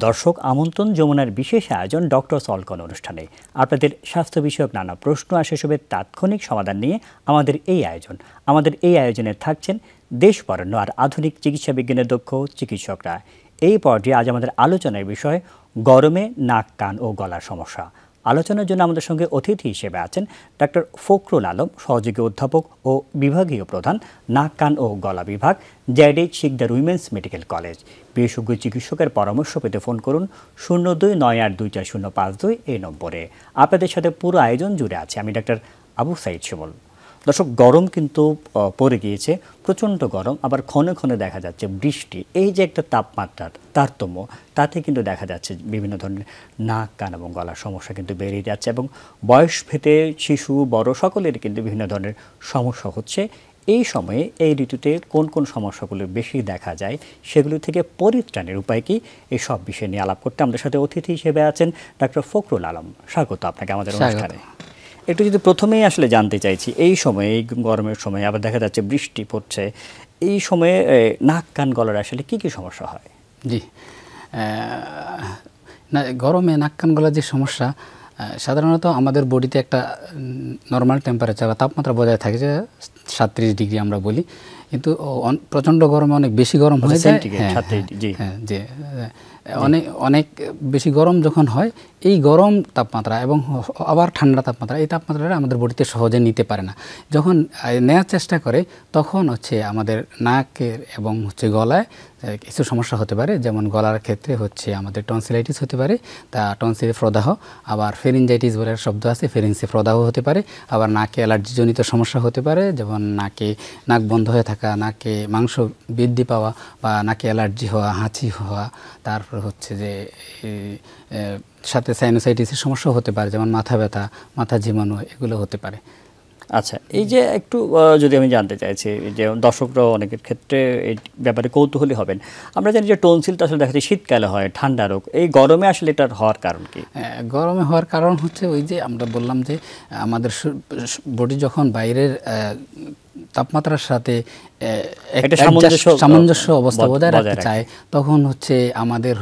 দর্শক আমন্ত্রণ যমুনার বিশেষ আয়োজন ডক্টর সলকন অনুষ্ঠানে। আপনাদের স্বাস্থ্য বিষয়ক নানা প্রশ্ন আর সেসবের তাৎক্ষণিক সমাধান নিয়ে আমাদের এই আয়োজনে থাকছেন দেশ বরেণ্য আর আধুনিক চিকিৎসা বিজ্ঞানের দক্ষ চিকিৎসকরা। এই পর্যায়ে আজ আমাদের আলোচনার বিষয় গরমে নাক, কান ও গলার সমস্যা। আলোচনার জন্য আমাদের সঙ্গে অতিথি হিসেবে আছেন ডক্টর ফখরুল আলম, সহযোগী অধ্যাপক ও বিভাগীয় প্রধান, নাক, কান ও গলা বিভাগ, জেএইচএস শিকদার উইমেন্স মেডিকেল কলেজ। বিশেষজ্ঞ চিকিৎসকের পরামর্শ পেতে ফোন করুন 0298240552 এই নম্বরে। আপনাদের সাথে পুরো আয়োজন জুড়ে আছে আমি ডাক্তার আবু সাইদ শিমুল। দর্শক, গরম কিন্তু পড়ে গিয়েছে, প্রচণ্ড গরম, আবার ক্ষণে ক্ষণে দেখা যাচ্ছে বৃষ্টি। এই যে একটা তাপমাত্রার তারতম্য, তাতে কিন্তু দেখা যাচ্ছে বিভিন্ন ধরনের নাক, কান এবং গলার সমস্যা কিন্তু বেড়ে যাচ্ছে এবং বয়স ভেদে শিশু বড় সকলের কিন্তু বিভিন্ন ধরনের সমস্যা হচ্ছে। এই সময়ে এই ঋতুতে কোন কোন সমস্যাগুলো বেশি দেখা যায়, সেগুলো থেকে পরিত্রাণের উপায় কি, এই সব বিষয় নিয়ে আলাপ করতে আমাদের সাথে অতিথি হিসেবে আছেন ডক্টর ফখরুল আলম। স্বাগত আপনাকে আমাদের অনুষ্ঠানে। একটু যদি প্রথমেই আসলে জানতে চাইছি, এই সময়ে, এই গরমের সময় আবার দেখা যাচ্ছে বৃষ্টি পড়ছে, এই সময়ে নাক, কান, গলার আসলে কি কি সমস্যা হয়? জি, না, গরমে নাক, কান, গলার যে সমস্যা, সাধারণত আমাদের বডিতে একটা নর্মাল টেম্পারেচার বা তাপমাত্রা বজায় থাকে, যে 37 ডিগ্রি আমরা বলি, কিন্তু প্রচণ্ড গরমে অনেক বেশি গরম হয়ে যায়। যে অনেক বেশি গরম যখন হয়, এই গরম তাপমাত্রা এবং আবার ঠান্ডা তাপমাত্রা, এই তাপমাত্রাটা আমাদের বডিতে সহজে নিতে পারে না। যখন নেওয়ার চেষ্টা করে তখন আমাদের নাকের এবং গলায় কিছু সমস্যা হতে পারে। যেমন গলার ক্ষেত্রে আমাদের টনসিলাইটিস হতে পারে, তা টনসিলে প্রদাহ, আবার ফেরিনজাইটিস বলে শব্দ আছে, ফেরিন্সে প্রদাহ হতে পারে। আবার নাকে অ্যালার্জিজনিত সমস্যা হতে পারে, যেমন নাক বন্ধ হয়ে থাকা, নাকে মাংস বৃদ্ধি পাওয়া বা নাকে অ্যালার্জি হওয়া, হাঁচি হওয়া। তারপর সাথে সাইনোসাইটিসের সমস্যাও হতে পারে, যেমন মাথা ব্যথা, মাথা ঝিমানো, এগুলো হতে পারে। আচ্ছা, এই যে একটু যদি আমি জানতে চাইছি, যে দর্শকরাও অনেকের ক্ষেত্রে এই ব্যাপারে কৌতূহলী হবেন, আমরা জানি যে টনসিলটা আসলে দেখা যায় শীতকালে হয়, ঠান্ডা রোগ, এই গরমে আসলে এটার হওয়ার কারণ কি? গরমে হওয়ার কারণ ওই যে আমরা বললাম যে আমাদের বডি যখন বাইরের তাপমাত্রার সাথে একটা সামঞ্জস্য অবস্থা বজায় রাখতে চায়, তখন আমাদের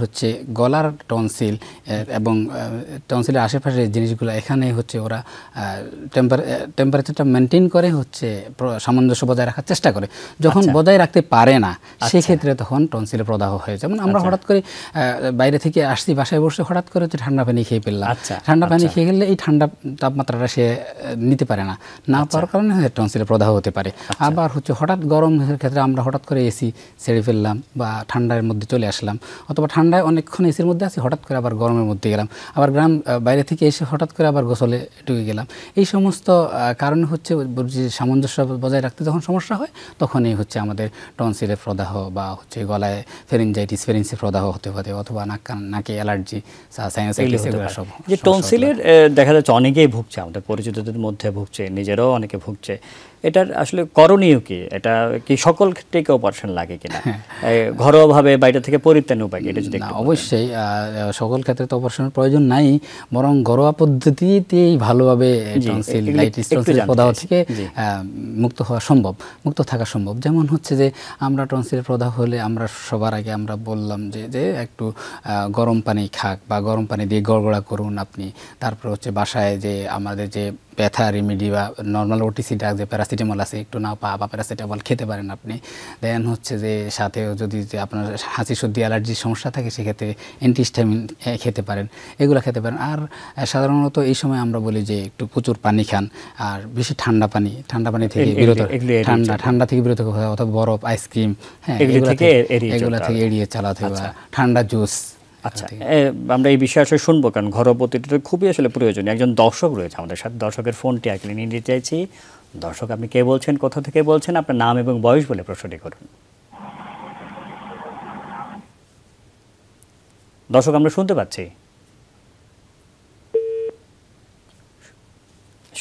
গলার টনসিল এবং টনসিলের আশেপাশের জিনিসগুলো, এখানে ওরা টেম্পারেচারটা মেনটেন করে সামঞ্জস্য বজায় রাখার চেষ্টা করে। যখন বজায় রাখতে পারে না, সেক্ষেত্রে তখন টনসিলে প্রদাহ হয়। যেমন আমরা হঠাৎ করে বাইরে থেকে আসছি, বাসায় বসে হঠাৎ করে ঠান্ডা পানি খেয়ে ফেললাম। ঠান্ডা পানি খেয়ে গেলে এই ঠান্ডা তাপমাত্রাটা সে নিতে পারে না, পারার কারণে টনসিলে প্রদাহ হতে পারে। আবার হঠাৎ গরম ক্ষেত্রে আমরা হঠাৎ করে এসি ছেড়ে ফেললাম বা ঠান্ডার মধ্যে চলে আসলাম, অথবা ঠান্ডায় অনেকক্ষণ এসির মধ্যে আছি, হঠাৎ করে আবার গরমের মধ্যে গেলাম, আবার বাইরে থেকে এসে হঠাৎ করে আবার গোসলে ঢুকে গেলাম। এই সমস্ত কারণে সামঞ্জস্য বজায় রাখতে যখন সমস্যা হয়, তখনই আমাদের টনসিলে প্রদাহ বা গলায় ফেরিনজাইটিস, ফেরিন্সে প্রদাহ হতে পারে, অথবা নাকে অ্যালার্জি, সাইনোসাইটিস, এগুলো সব। যে টনসিলের দেখা যাচ্ছে অনেকেই ভুগছে, আমাদের পরিচিতদের মধ্যে ভুগছে, নিজেরাও অনেকে ভুগছে। এটার আসলে করণীয় কি? এটা কি সকল ক্ষেত্রে অপারেশন লাগে কিনা, ঘরোয়াভাবে বাইরে থেকে পরিত্রাণের উপায় কি? এটা যদি অবশ্যই সকল ক্ষেত্রে তো অপারেশনের প্রয়োজন নাই, বরং ঘরোয়া পদ্ধতিতেই ভালোভাবে টনসিলাইটিস, টনসিল প্রদাহ থেকে মুক্ত থাকা সম্ভব। যেমন যে আমরা টনসিল প্রদাহ হলে আমরা সবার আগে আমরা বললাম যে একটু গরম পানি খাক বা গরম পানি দিয়ে গড়গড়া করুন আপনি। তারপর বাসায় যে আমাদের যে ব্যথা রেমেডি বা নর্মাল ওটিসি ড্রাগ, যে প্যারাসিটামল আছে, একটু না বা প্যারাসিটামল খেতে পারেন আপনি। দেন যে সাথেও যদি আপনার হাঁচি সর্দি অ্যালার্জির সমস্যা থাকে, সেক্ষেত্রে অ্যান্টিহিস্টামিন খেতে পারেন, এগুলো খেতে পারেন। আর সাধারণত এই সময় আমরা বলি যে একটু প্রচুর পানি খান, আর বেশি ঠান্ডা পানি থেকে বিরত, ঠান্ডা থেকে বিরত, অথবা বরফ, আইসক্রিম, এগুলো থেকে এড়িয়ে চালাতে হবে, ঠান্ডা জুস। আচ্ছা, আমরা এই বিষয়ে আসলে শুনবো, কারণ ঘরোয়া পদ্ধতিটা খুবই আসলে প্রয়োজনীয়। একজন দর্শক রয়েছে আমাদের সাথে, দর্শকের ফোনটি আসলে নিয়ে নিতে চাইছি। দর্শক, আপনি কে বলছেন, কোথা থেকে বলছেন, আপনার নাম এবং বয়স বলে প্রশ্নটি করুন। দর্শক, আমরা শুনতে পাচ্ছি।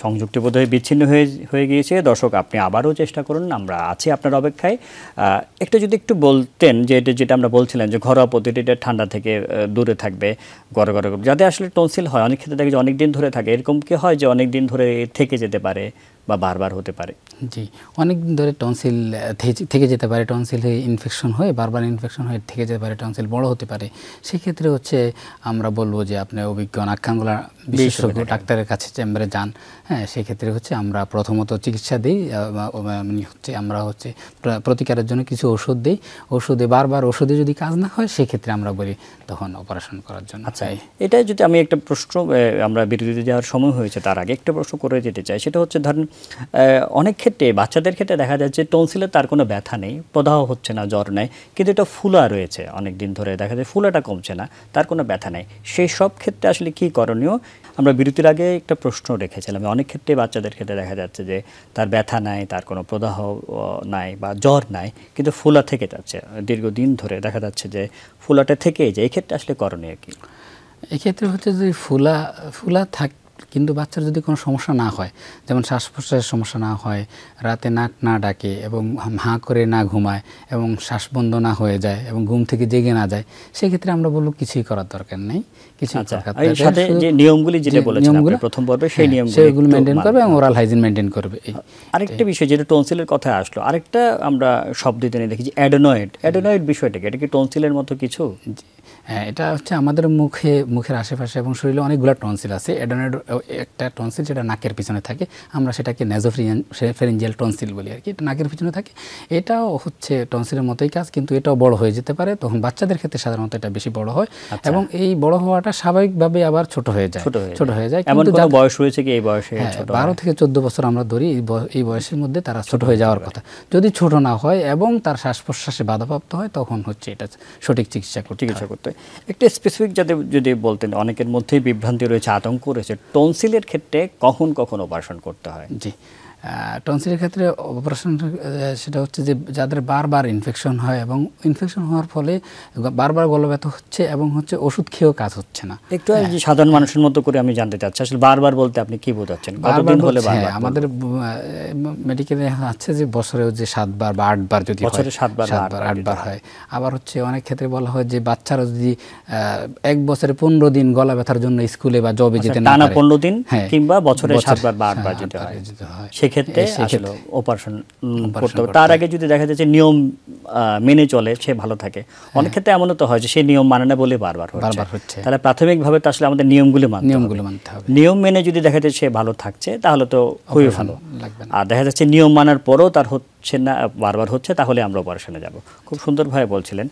সংযুক্তি বোধহয় বিচ্ছিন্ন হয়ে গিয়েছে। দর্শক, আপনি আবারও চেষ্টা করুন, আমরা আছি আপনার অপেক্ষায়। একটু বলতেন যে যেটা আমরা বলছিলেন, যে ঘরোয়া পদ্ধতিটা ঠান্ডা থেকে দূরে থাকবে, গড় যাতে আসলে টনসিল হয়, অনেক ক্ষেত্রে দেখে যে অনেক দিন ধরে থাকে, এরকম কি হয় যে অনেক দিন ধরে থেকে যেতে পারে, বা বারবার হতে পারে? জি, অনেক দিন ধরে টনসিল থেকে যেতে পারে, টনসিল ইনফেকশন হয়ে বারবার ইনফেকশন হয়ে থেকে যেতে পারে, টনসিল বড় হতে পারে। সেক্ষেত্রে হচ্ছে আমরা বলবো যে আপনি অভিজ্ঞ নাক কান গলা বিশেষজ্ঞ ডাক্তারের কাছে চেম্বারে যান। হ্যাঁ, সেক্ষেত্রে হচ্ছে আমরা প্রথমত চিকিৎসা দিই, মানে হচ্ছে আমরা হচ্ছে প্রতিকারের জন্য কিছু ওষুধ দিই। ওষুধে বারবার ওষুধে যদি কাজ না হয় সেক্ষেত্রে আমরা বলি তখন অপারেশন করার জন্য। আচ্ছা, এটা যদি আমি একটা প্রশ্ন, আমরা বিরতিতে যাওয়ার সময় হয়েছে তার আগে একটা প্রশ্ন করে যেতে চাই, সেটা হচ্ছে ধরেন অনেক ক্ষেত্রে বাচ্চাদের ক্ষেত্রে দেখা যাচ্ছে টনসিলে তার কোনো ব্যথা নেই, প্রদাহ হচ্ছে না, জ্বর নেই, কিন্তু এটা ফুলা রয়েছে অনেক দিন ধরে, দেখা যায় ফুলাটা কমছে না, তার কোনো ব্যথা নেই। সেই সব ক্ষেত্রে আসলে কি করণীয়? আমরা বিরতির আগে একটা প্রশ্ন রেখেছিলাম, অনেক ক্ষেত্রে বাচ্চাদের ক্ষেত্রে দেখা যাচ্ছে যে তার ব্যথা নাই, তার কোনো প্রদাহ নাই বা জ্বর নাই, কিন্তু ফুলা থেকে যাচ্ছে দীর্ঘদিন ধরে, দেখা যাচ্ছে যে ফুলাটা থেকেই যায়। এই ক্ষেত্রে আসলে করণীয় কি? এক্ষেত্রে হচ্ছে যদি ফুলা কিন্তু বাচ্চার যদি কোনো সমস্যা না হয়, যেমন শ্বাস প্রশ্বাসের সমস্যা না হয়, রাতে নাক না ডাকে এবং হাঁ করে না ঘুমায় এবং শ্বাস বন্ধ না হয়ে যায় এবং ঘুম থেকে জেগে না যায়, সেক্ষেত্রে আমরা বলবো কিছুই করার দরকার নেই। সাথে যে নিয়মগুলি যেটা বলেছেন আপনি প্রথম পর্বে, সেই নিয়মগুলো মেনটেন করবে এবং ওরাল হাইজিন মেনটেন করবে। আরেকটা বিষয় যেটা টনসিলের কথা আসলো, আরেকটা আমরা শব্দ দিয়ে দেখি অ্যাডেনয়েড বিষয়টা কি? এটা কি টনসিলের মতো কিছু? হ্যাঁ, এটা হচ্ছে আমাদের মুখের আশেপাশে এবং শরীরে অনেকগুলো টনসিল আছে। অ্যাডেনয়েড একটা টনসিল যেটা নাকের পিছনে থাকে, আমরা সেটাকে নেজোফেরিঞ্জিয়াল টনসিল বলি আর কি। এটা নাকের পিছনে থাকে, এটাও হচ্ছে টনসিলের মতোই কাজ, কিন্তু এটাও বড় হয়ে যেতে পারে। তখন বাচ্চাদের ক্ষেত্রে সাধারণত এটা বেশি বড় হয় এবং এই বড় হওয়াটা স্বাভাবিকভাবে আবার ছোট হয়ে যায়। এমন কোনো বয়স রয়েছে কি এই বয়সে? 12 থেকে 14 বছর আমরা ধরি, এই বয়সের মধ্যে তারা ছোট হয়ে যাওয়ার কথা। যদি ছোট না হয় এবং তার শ্বাস প্রশ্বাসে বাধাপ্রাপ্ত হয়, তখন হচ্ছে এটা সঠিক চিকিৎসা করতে। একটা স্পেসিফিক যদি বলতেন, অনেকের মধ্যেই বিভ্রান্তি রয়েছে, আতঙ্ক রয়েছে, টনসিলের ক্ষেত্রে কখন অপারেশন করতে হয়? জি, টনসিলের ক্ষেত্রে অপারেশন সেটা হচ্ছে যে যাদের বারবার ইনফেকশন হয় এবং ইনফেকশন হওয়ার ফলে বারবার গলা ব্যথা হচ্ছে এবং হচ্ছে ওষুধ খেয়েও কাজ হচ্ছে না। একটু সাধারণ মানুষের মতো করে আমি জানতে চাচ্ছি, আসলে বারবার বলতে আপনি কি বোঝাচ্ছেন? কতদিন হলে বারবার? আমাদের মেডিকেলে আছে যে বছরে যে 7 বার বা 8 বার যদি বছরে 7 বার 8 বার হয়। আবার হচ্ছে অনেক ক্ষেত্রে বলা হয় যে বাচ্চারা যদি 1 বছরে 15 দিন গলা ব্যথার জন্য স্কুলে বা জবে যেতে না পারে, 15 দিন কিংবা বছরে 7 বার বা 8 বার যেতে হয়, সেক্ষেত্রে আসলে অপারেশন করতে হবে। তার আগে যদি দেখা যাচ্ছে নিয়ম মেনে চলে, সে ভালো থাকে। অনেক ক্ষেত্রে এমনও তো হয় যে সে নিয়ম মানে না বলে বারবার হচ্ছে। তাহলে প্রাথমিকভাবে তো আসলে আমাদের নিয়মগুলো মানতে হবে। নিয়ম মেনে যদি দেখা যাচ্ছে সে ভালো থাকছে, তাহলে তো খুবই ভালো। আর দেখা যাচ্ছে নিয়ম মানার পরেও তার হচ্ছে না, বারবার হচ্ছে, তাহলে আমরা অপারেশনে যাব। খুব সুন্দরভাবে বলছিলেন।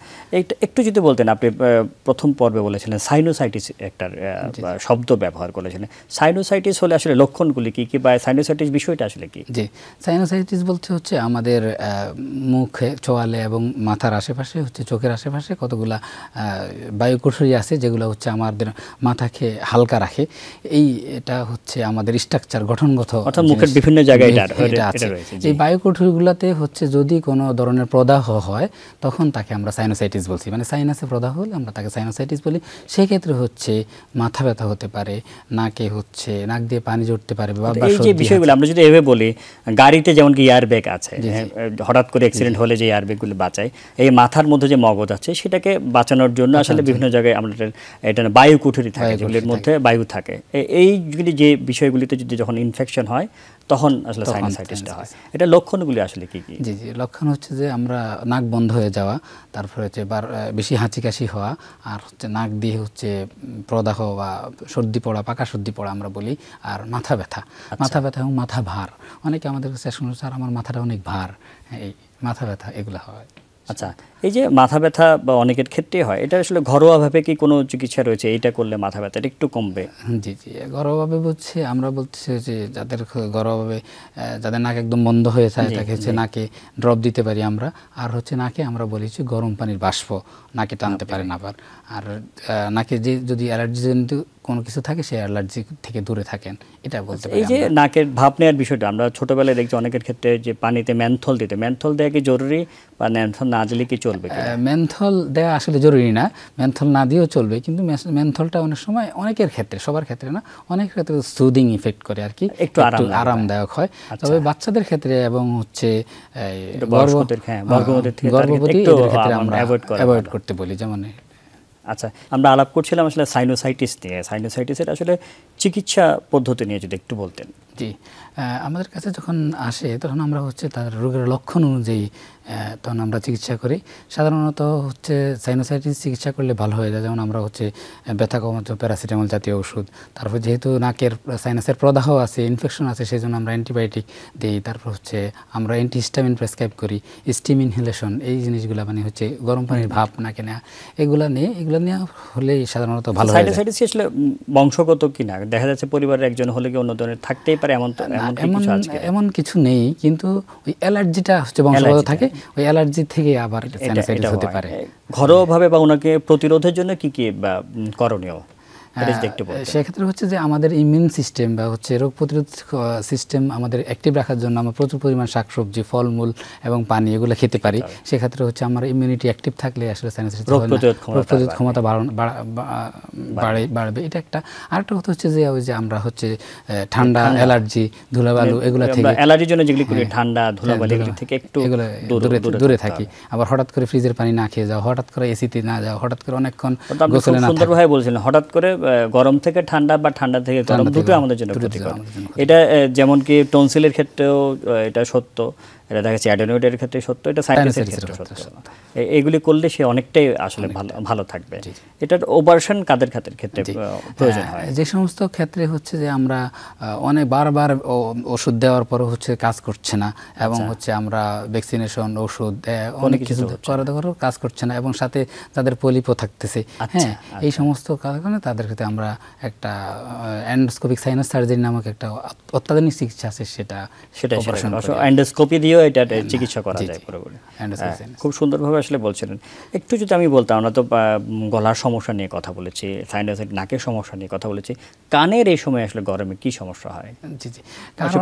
একটু যদি বলতেন, আপনি প্রথম পর্বে বলেছিলেন সাইনোসাইটিস একটা শব্দ ব্যবহার করেছিলেন। সাইনোসাইটিস হলে আসলে লক্ষণগুলি কি কি, বা সাইনোসাইটিস বিষয়টা আসলে কি? জি, সাইনোসাইটিস বলতে হচ্ছে আমাদের মুখে, চোয়ালে এবং মাথার আশেপাশে, হচ্ছে চোখের আশেপাশে কতগুলা বায়ুকোষী আছে যেগুলো হচ্ছে আমাদের মাথাকে হালকা রাখে। এটা হচ্ছে আমাদের স্ট্রাকচার, গঠনগত, অর্থাৎ মুখের বিভিন্ন জায়গায় এটা আছে। এই বায়ুকোষগুলোতে হচ্ছে যদি কোনো ধরনের প্রদাহ হয়, তখন তাকে আমরা সাইনোসাইটিস বলছি। মানে সাইনাসে প্রদাহ হলে আমরা তাকে সাইনোসাইটিস বলি। সেক্ষেত্রে হচ্ছে মাথা ব্যথা হতে পারে, নাকে হচ্ছে নাক দিয়ে পানি ঝরতে পারে। এই যে বিষয়গুলো আমরা যদি এভাবে বলি, গাড়িতে যেমন কি এয়ার ব্যাগ আছে, হঠাৎ করে অ্যাক্সিডেন্ট হলে যে এয়ার ব্যাগগুলো বাঁচায়, এই মাথার মধ্যে যে মগজ আছে সেটাকে বাঁচানোর জন্য আসলে বিভিন্ন জায়গায় আমাদের এটা বায়ু কুঠুরি থাকে, যেগুলির মধ্যে বায়ু থাকে। এইগুলি যে বিষয়গুলিতে যদি যখন ইনফেকশন হয়, তখন আসলে সাইনোসাইটিসটা হয়। এটা লক্ষণগুলি আসলে কি কি? জি, লক্ষণ হচ্ছে যে আমরা নাক বন্ধ হয়ে যাওয়া, তারপরে হচ্ছে বেশি হাঁচি কাশি হওয়া, আর হচ্ছে নাক দিয়ে হচ্ছে প্রদাহ বা সর্দি পড়া, পাকা সর্দি পড়া আমরা বলি, আর মাথা ব্যথা এবং মাথা ভার। অনেকে আমাদের কাছে শুনছে, স্যার আমার মাথাটা অনেক ভার, এই মাথা ব্যথা এগুলো হয়। আচ্ছা, এই যে মাথা ব্যথা বা অনেকের ক্ষেত্রে হয়, এটা আসলে ঘরোয়াভাবে কি কোনো চিকিৎসা রয়েছে? এইটা করলে মাথা ব্যথাটা একটু কমবে? জি, ঘরোয়াভাবে বলছে, আমরা বলছি যে যাদের ঘরোয়াভাবে, যাদের নাক একদম বন্ধ হয়ে যায়, তাকে হচ্ছে নাকে ড্রপ দিতে পারি আমরা। আর হচ্ছে নাকে আমরা বলেছি গরম পানির বাষ্প নাকে টানতে পারেন আবার। আর নাকে যদি অ্যালার্জিজনিত কোনো কিছু থাকে, সেই অ্যালার্জি থেকে দূরে থাকেন, এটা বলতে পারি। এই যে নাকের ভাপ নেওয়ার বিষয়টা আমরা ছোটবেলায় দেখছি অনেকের ক্ষেত্রে, যে পানিতে মেন্থল দেওয়া কি জরুরি, বা মেন্থল না দিলে কি চলবে? মেন্থল দেওয়া আসলে জরুরি না, মেন্থল না দিয়েও চলবে, কিন্তু মেন্থলটা অনেক সময়, অনেকের ক্ষেত্রে, সবার ক্ষেত্রে না, অনেক ক্ষেত্রে সুদিং ইফেক্ট করে আর কি, একটু আরামদায়ক হয়। তবে বাচ্চাদের ক্ষেত্রে এবং হচ্ছে গর্ভবতী ক্ষেত্রে আমরা অ্যাভয়েড করতে বলি। যেমন আচ্ছা, আমরা আলাপ করছিলাম আসলে সাইনোসাইটিস নিয়ে। সাইনোসাইটিসের আসলে চিকিৎসা পদ্ধতি নিয়ে যদি একটু বলতেন। জি, আমাদের কাছে যখন আসে তখন আমরা হচ্ছে তার রোগের লক্ষণ অনুযায়ী তখন আমরা চিকিৎসা করি। সাধারণত হচ্ছে সাইনোসাইটিস চিকিৎসা করলে ভালো হয়ে যায়, যেমন আমরা হচ্ছে ব্যথা কমাতে প্যারাসিটামল জাতীয় ওষুধ, তারপর যেহেতু নাকের সাইনাসের প্রদাহ আছে, ইনফেকশন আছে, সেই জন্য আমরা অ্যান্টিবায়োটিক দিই। তারপর হচ্ছে আমরা অ্যান্টিহিস্টামিন প্রেসক্রাইব করি, স্টিম ইনহেলেশন, এই জিনিসগুলো মানে হচ্ছে গরম পানির ভাপ নাকে নেওয়া, এগুলো নিয়ে হলেই সাধারণত ভালো হয়। সাইনোসাইটিস আসলে বংশগত কিনা, দেখা যাচ্ছে পরিবারের একজন হলে কি অন্য ধরনের থাকতেই পারে, এমন কিছু নেই, কিন্তু ওই অ্যালার্জিটা হচ্ছে বংশগত থাকে, ওই অ্যালার্জি থেকে আবার সাইনোসাইটিস হতে পারে। ঘরোয়াভাবে বা ওনাকে প্রতিরোধের জন্য কি কি করণীয় সেক্ষেত্রে হচ্ছে যে আমাদের ইমিউন সিস্টেম বা হচ্ছে রোগ প্রতিরোধ সিস্টেম আমাদের অ্যাক্টিভ রাখার জন্য আমরা প্রচুর পরিমাণ শাকসবজি, ফলমূল এবং পানি এগুলো খেতে পারি। সেক্ষেত্রে হচ্ছে আমার ইমিউনিটি অ্যাক্টিভ থাকলে আসলে সাইনোসাইটিস রোগ প্রতিরোধ ক্ষমতা বাড়বে, এটা একটা। আরেকটা কথা হচ্ছে যে ওই যে আমরা হচ্ছে ঠান্ডা, অ্যালার্জি, ধুলাবালু এগুলো থেকে, অ্যালার্জির জন্য যেগুলো করি ঠান্ডা, ধুলাবালু এগুলো থেকে একটু দূরে থাকি। আবার হঠাৎ করে ফ্রিজের পানি না খেয়ে যাও, হঠাৎ করে এসিতে না যাও, হঠাৎ করে অনেকক্ষণ গোসলে না থাকা। সুন্দরভাবে বলছিলেন, হঠাৎ করে গরম থেকে ঠান্ডা বা ঠান্ডা থেকে গরম দুটো আমাদের জন্য ক্ষতিকর। এটা যেমন কি টনসিলের ক্ষেত্রেও এটা সত্য, এটা দেখা যাচ্ছে অ্যাডেনোইডের ক্ষেত্রে সত্য, এটা সাইনাসের ক্ষেত্রে সত্য। এগুলি করলে সে অনেকটাই আসলে ভালো থাকবে। এটার ওভারশন কাদের ক্ষেত্রে প্রয়োজন হয়? যে সমস্ত ক্ষেত্রে হচ্ছে যে আমরা অনেক বারবার ওষুধ দেওয়ার পরও হচ্ছে কাজ করছে না, এবং হচ্ছে আমরা ভ্যাকসিনেশন, ওষুধ, অনেক কিছু করার কাজ করছে না, এবং সাথে তাদের পলিপও থাকতেছে, হ্যাঁ, এই সমস্ত কারণে তাদের ক্ষেত্রে আমরা একটা এন্ডোস্কোপিক সাইনাস সার্জারি নামক একটা অত্যাধুনিক চিকিৎসা আছে, সেটা অপারেশন এন্ডোস্কোপি দিয়েও এটা চিকিৎসা করা যায় পুরোপুরি। খুব সুন্দরভাবে আসলে বলছিলেন। একটু যদি আমি বলতাম, আমরা তো গলার সমস্যা নিয়ে কথা বলেছি, সাইনাসাইটিস, নাকের সমস্যা নিয়ে কথা বলেছি, কানের এই সময় আসলে গরমে কি সমস্যা হয়? জি জি,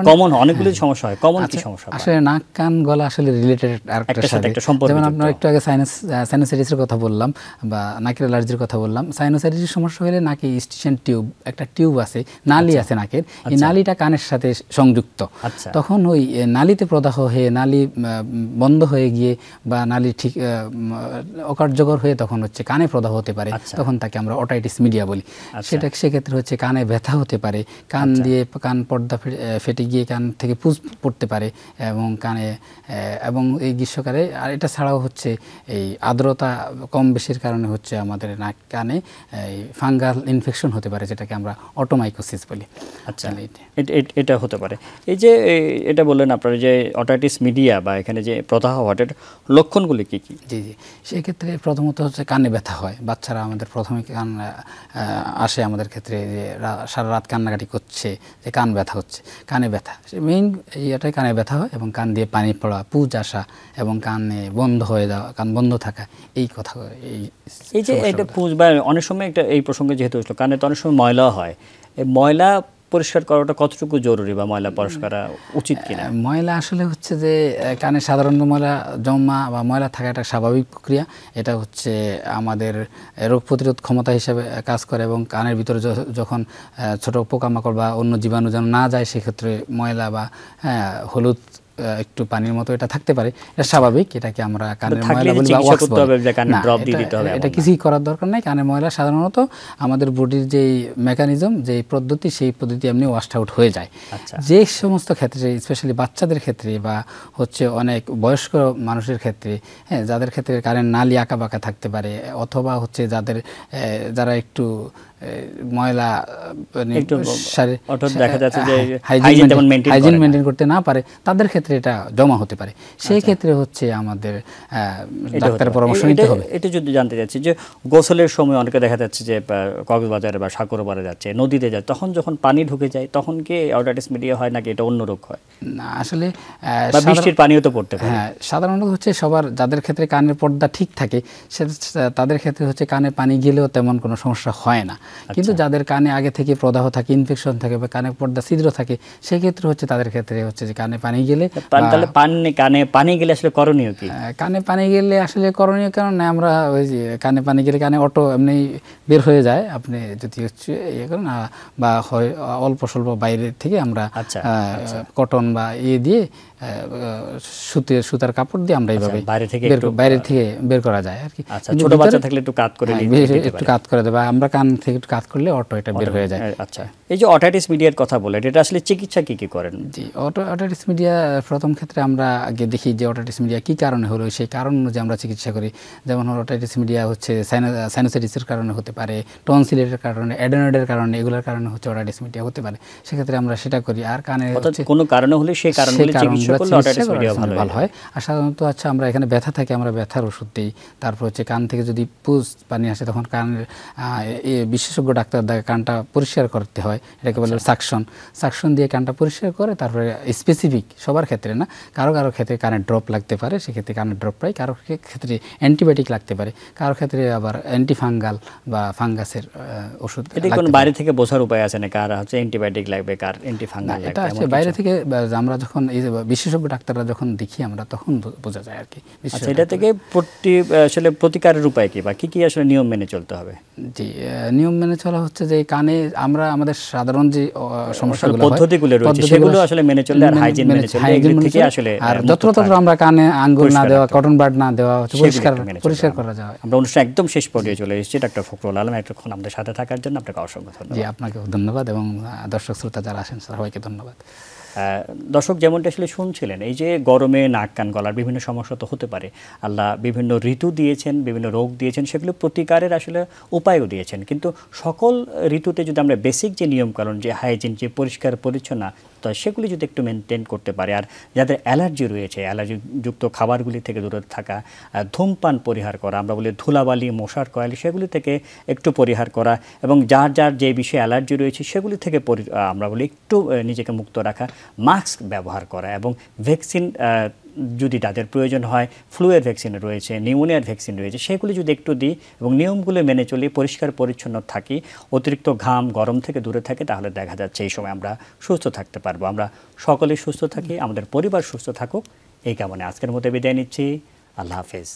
কমন অনেকগুলো সমস্যা হয়, কমন কি সমস্যা? আসলে নাক, কান, গলা আসলে রিলেটেড আরেকটার সাথে একটা সম্পর্ক। যেমন আপনারা একটু আগে সাইনোসাইটিসের কথা বললাম বা নাকের অ্যালার্জির কথা বললাম। সাইনোসাইটিসের সমস্যা হলে নাকে স্টিশন টিউব, একটা টিউব আছে, নালী আছে নাকের, এই নালীটা কানের সাথে সংযুক্ত। তখন ওই নালীতে প্রদাহ হয়ে নালী বন্ধ হয়ে গিয়ে বা নালী ঠিক অকার্যকর হয়ে তখন হচ্ছে কানে প্রদাহ হতে পারে, তখন তাকে আমরা অটাইটিস মিডিয়া বলি। সেক্ষেত্রে হচ্ছে কানে ব্যথা হতে পারে, কান দিয়ে কান পর্দা ফেটে গিয়ে কান থেকে পুজ পড়তে পারে এবং কানে, এবং এই গ্রীষ্মকালে। আর এটা ছাড়াও হচ্ছে এই আর্দ্রতা কম বেশির কারণে হচ্ছে আমাদের নাক কানে ফাঙ্গাল ইনফেকশন হতে পারে, যেটাকে আমরা অটোমাইকোসিস বলি। আচ্ছা, এটা হতে পারে। এই যে এটা বললেন আপনারা যে অটাইটিস মিডিয়া বা এখানে যে প্রদাহ হওয়ার লক্ষণগুলি কি কি? জি জি, সেক্ষেত্রে প্রথমত হচ্ছে কানে ব্যথা হয়। বাচ্চারা আমাদের প্রথমে কান আসে আমাদের ক্ষেত্রে যে সারা রাত কান্নাকাটি করছে, যে কান ব্যথা হচ্ছে, কানে ব্যথা মেইন এটাই, কানে ব্যথা হয় এবং কান দিয়ে পানি পড়া, পুজ আসা এবং কানে বন্ধ হয়ে যাওয়া, কান বন্ধ থাকা, এই কথা। এই যে এটা পুজ বা অনেক সময় একটা এই প্রসঙ্গে যেহেতু আসলো, কানে তো অনেক সময় ময়লা হয়, এই ময়লা পরিষ্কার করাটা কতটুকু জরুরি বা ময়লা পরিষ্কার করা উচিত কিনা? ময়লা আসলে হচ্ছে যে কানে সাধারণত ময়লা জমা বা ময়লা থাকা একটা স্বাভাবিক প্রক্রিয়া। এটা হচ্ছে আমাদের রোগ প্রতিরোধ ক্ষমতা হিসেবে কাজ করে, এবং কানের ভিতরে যখন ছোট পোকামাকড় বা অন্য জীবাণু যেন না যায়, সেক্ষেত্রে ময়লা বা হলুদ একটু পানির মতো এটা থাকতে পারে, এটা স্বাভাবিক। এটাকে আমরা কানের ময়লা বলি বা ওয়াক্স বলি। এটা কিছুই করার দরকার নাই। কানের ময়লা সাধারণত আমাদের বডির যে মেকানিজম, যে পদ্ধতি, সেই পদ্ধতি এমনি ওয়াশ আউট হয়ে যায়। যে সমস্ত ক্ষেত্রে, স্পেশালি বাচ্চাদের ক্ষেত্রে বা হচ্ছে অনেক বয়স্ক মানুষের ক্ষেত্রে, হ্যাঁ, যাদের ক্ষেত্রে কানের নালি আঁকা বাঁকা থাকতে পারে, অথবা হচ্ছে যারা একটু ময়লা দেখা যাচ্ছে যে হাইজিন মেনটেন করতে না পারে, তাদের ক্ষেত্রে এটা জমা হতে পারে। সেই ক্ষেত্রে হচ্ছে আমাদের ডাক্তারের পরামর্শ নিতে হবে। এটা যদি জানতে চাচ্ছি যে গোসলের সময় অনেকে দেখা যাচ্ছে যে কক্সবাজারে বা সাগরপাড়ে যাচ্ছে, নদীতে যায়, তখন যখন পানি ঢুকে যায় তখন কি অটাইটিস মিডিয়া হয় নাকি এটা অন্য রোগ হয়? না, আসলে বৃষ্টির পানিও তো পড়তে পারে। হ্যাঁ, সাধারণত হচ্ছে যাদের ক্ষেত্রে কানের পর্দা ঠিক থাকে, তাদের ক্ষেত্রে হচ্ছে কানে পানি গেলেও তেমন কোনো সমস্যা হয় না। কিন্তু যাদের কানে আগে থেকে প্রদাহ থাকে, ইনফেকশন থাকে বা কানে পর্দা ছিদ্র থাকে, সেক্ষেত্রে হচ্ছে তাদের ক্ষেত্রে হচ্ছে যে কানে পানি গেলে, তাহলে কানে পানি গেলে আসলে করণীয় কি? কানে পানি গেলে আসলে করণীয় কারণ আমরা ওই যে কানে পানি গেলে কানে অটো এমনি বের হয়ে যায়, আপনি যদি হচ্ছে ইয়ে করেন, বা হয় অল্প স্বল্প বাইরে থেকে আমরা কটন বা দিয়ে সুতার কাপড় দিয়ে আমরা এইভাবে বাইরে থেকে বের করা যায় আর কি। ছোট বাচ্চা থাকলে একটু কাট করে দেবে, আমরা কান থেকে থেকে একটু কাজ করলে অটো এটা বের হয়ে যায়। আচ্ছা, এই যে অটাইটিস মিডিয়ার কথা বলেন, এটা আসলে চিকিৎসা কি কি করেন? জি, অটাইটিস মিডিয়া প্রথম ক্ষেত্রে আমরা আগে দেখি যে অটাইটিস মিডিয়া কী কারণে হলো, সেই কারণ অনুযায়ী আমরা চিকিৎসা করি। যেমন অটাইটিস মিডিয়া হচ্ছে সাইনোসাইটিসের কারণে হতে পারে, টনসিলের কারণে, অ্যাডেনয়েডের কারণে, এগুলোর কারণে হচ্ছে অটাইটিস মিডিয়া হতে পারে। সেক্ষেত্রে আমরা সেটা করি। আর কানে কোনো কারণে হলে সেই কারণগুলো চিকিৎসা করলে অটাইটিস মিডিয়া ভালো হয়। আর সাধারণত আচ্ছা আমরা এখানে ব্যথা থাকে, আমরা ব্যথার ওষুধ দিই। তারপর হচ্ছে কান থেকে যদি পুজ পানি আসে তখন কানের বিশেষজ্ঞ ডাক্তার কানটা পরিষ্কার করতে হয়, এটাকে বলে সাকশন দিয়ে কানটা পরিষ্কার করে তারপরে স্পেসিফিক সবার ক্ষেত্রে না, কারো ক্ষেত্রে কানের ড্রপ লাগতে পারে, সেক্ষেত্রে কানের ড্রপ পাই, কারো ক্ষেত্রে অ্যান্টিবায়োটিক লাগতে পারে, কারো ক্ষেত্রে আবার অ্যান্টিফাঙ্গাল বা ফাঙ্গাসের ওষুধ। এটা কোনো বাইরে থেকে বোঝার উপায় আছে না কার হচ্ছে অ্যান্টিবায়োটিক লাগবে, কার অ্যান্টিফাঙ্গাল লাগবে? এটা আছে বাইরে থেকে, আমরা যখন এই বিশেষজ্ঞ ডাক্তাররা যখন দেখি আমরা তখন বোঝা যায় আর কি। আচ্ছা, এটা থেকে আসলে প্রতিকারের উপায় কি বা কি কি আসলে নিয়ম মেনে চলতে হবে? জি, নিয়ম মেনে চলা হচ্ছে যে কানে আমরা আমাদের সাধারণ যে সমস্যাগুলো পদ্ধতিগুলো রয়েছে সেগুলো আসলে মেনে চললে আর হাইজিন মেনে চললে এগুলো থেকে আসলে আর যত্রতত্র আমরা কানে আঙ্গুল না দেওয়া, কটন বাড না দেওয়া, পরিষ্কার করা যায়। আমরা অনুষ্ঠান একদম শেষ পর্যায়ে চলে এসেছি। ডক্টর ফখরুল আলম, এতক্ষণ আমাদের সাথে থাকার জন্য আপনাকে অসংখ্য ধন্যবাদ। জি, আপনাকেও ধন্যবাদ এবং দর্শক শ্রোতা যারা আছেন সবাইকে ধন্যবাদ। দর্শক, যেমনটা আসলে শুনছিলেন, এই যে গরমে নাক কান গলার বিভিন্ন সমস্যা তো হতে পারে, আল্লাহ বিভিন্ন ঋতু দিয়েছেন, বিভিন্ন রোগ দিয়েছেন, সেগুলো প্রতিকারের আসলে উপায়ও দিয়েছেন। কিন্তু সকল ঋতুতে যদি আমরা বেসিক যে নিয়মকানুন, যে হাইজিন, যে পরিষ্কার পরিচ্ছন্ন, তো সেগুলি যদি একটু মেনটেন করতে পারে, আর যাদের অ্যালার্জি রয়েছে অ্যালার্জিযুক্ত খাবারগুলি থেকে দূরে থাকা, ধূমপান পরিহার করা, আমরা বলি ধুলাবালি, মশার কয়েল, সেগুলি থেকে একটু পরিহার করা, এবং যার যার যে বিষয়ে অ্যালার্জি রয়েছে সেগুলি থেকে আমরা বলি একটু নিজেকে মুক্ত রাখা, মাস্ক ব্যবহার করা, এবং ভ্যাকসিন যদি তাদের প্রয়োজন হয়, ফ্লুয়ের ভ্যাকসিন রয়েছে, নিউমোনিয়ার ভ্যাকসিন রয়েছে, সেগুলি যদি একটু দিই এবং নিয়মগুলো মেনে চলি, পরিষ্কার পরিচ্ছন্ন থাকি, অতিরিক্ত ঘাম গরম থেকে দূরে থাকে, তাহলে দেখা যাচ্ছে এই সময় আমরা সুস্থ থাকতে পারবো। আমরা সকলেই সুস্থ থাকি, আমাদের পরিবার সুস্থ থাকুক, এই কামনে আজকের মতো বিদায় নিচ্ছি। আল্লাহ হাফেজ।